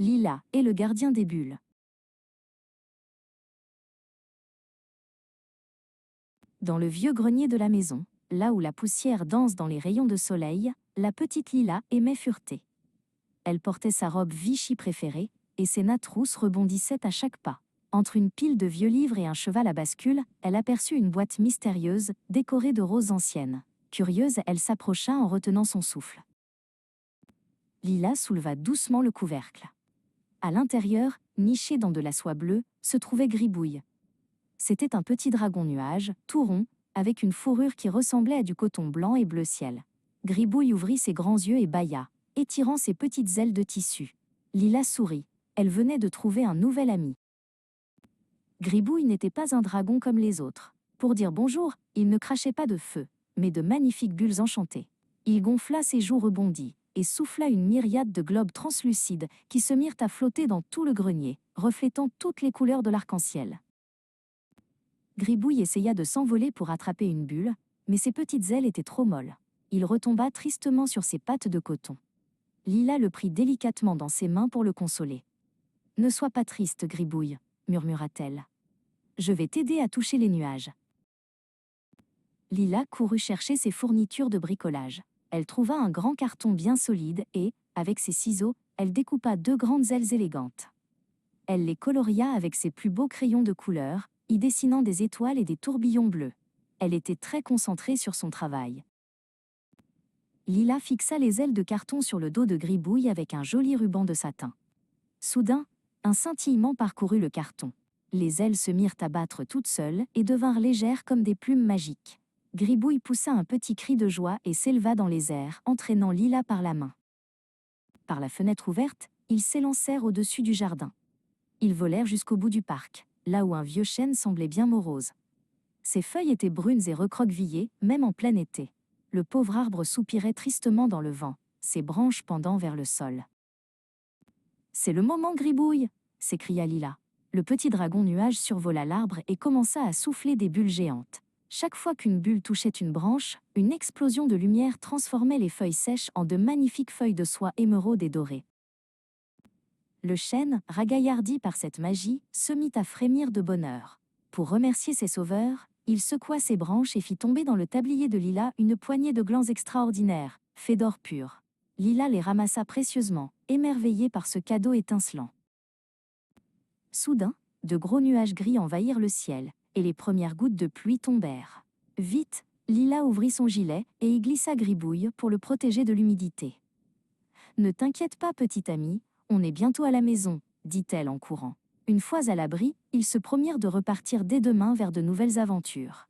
Lila est le gardien des bulles. Dans le vieux grenier de la maison, là où la poussière danse dans les rayons de soleil, la petite Lila aimait fureter. Elle portait sa robe Vichy préférée, et ses nattes rousses rebondissaient à chaque pas. Entre une pile de vieux livres et un cheval à bascule, elle aperçut une boîte mystérieuse, décorée de roses anciennes. Curieuse, elle s'approcha en retenant son souffle. Lila souleva doucement le couvercle. À l'intérieur, niché dans de la soie bleue, se trouvait Gribouille. C'était un petit dragon nuage, tout rond, avec une fourrure qui ressemblait à du coton blanc et bleu ciel. Gribouille ouvrit ses grands yeux et bâilla, étirant ses petites ailes de tissu. Lila sourit. Elle venait de trouver un nouvel ami. Gribouille n'était pas un dragon comme les autres. Pour dire bonjour, il ne crachait pas de feu, mais de magnifiques bulles enchantées. Il gonfla ses joues rebondies et souffla une myriade de globes translucides qui se mirent à flotter dans tout le grenier, reflétant toutes les couleurs de l'arc-en-ciel. Gribouille essaya de s'envoler pour attraper une bulle, mais ses petites ailes étaient trop molles. Il retomba tristement sur ses pattes de coton. Lila le prit délicatement dans ses mains pour le consoler. « Ne sois pas triste, Gribouille, » murmura-t-elle. « Je vais t'aider à toucher les nuages. » Lila courut chercher ses fournitures de bricolage. Elle trouva un grand carton bien solide et, avec ses ciseaux, elle découpa 2 grandes ailes élégantes. Elle les coloria avec ses plus beaux crayons de couleur, y dessinant des étoiles et des tourbillons bleus. Elle était très concentrée sur son travail. Lila fixa les ailes de carton sur le dos de Gribouille avec un joli ruban de satin. Soudain, un scintillement parcourut le carton. Les ailes se mirent à battre toutes seules et devinrent légères comme des plumes magiques. Gribouille poussa un petit cri de joie et s'éleva dans les airs, entraînant Lila par la main. Par la fenêtre ouverte, ils s'élancèrent au-dessus du jardin. Ils volèrent jusqu'au bout du parc, là où un vieux chêne semblait bien morose. Ses feuilles étaient brunes et recroquevillées, même en plein été. Le pauvre arbre soupirait tristement dans le vent, ses branches pendant vers le sol. « C'est le moment, Gribouille !» s'écria Lila. Le petit dragon nuage survola l'arbre et commença à souffler des bulles géantes. Chaque fois qu'une bulle touchait une branche, une explosion de lumière transformait les feuilles sèches en de magnifiques feuilles de soie émeraude et dorée. Le chêne, ragaillardi par cette magie, se mit à frémir de bonheur. Pour remercier ses sauveurs, il secoua ses branches et fit tomber dans le tablier de Lila une poignée de glands extraordinaires, faits d'or pur. Lila les ramassa précieusement, émerveillée par ce cadeau étincelant. Soudain, de gros nuages gris envahirent le ciel, et les premières gouttes de pluie tombèrent. Vite, Lila ouvrit son gilet et y glissa Gribouille pour le protéger de l'humidité. « Ne t'inquiète pas, petit ami, on est bientôt à la maison, » dit-elle en courant. Une fois à l'abri, ils se promirent de repartir dès demain vers de nouvelles aventures.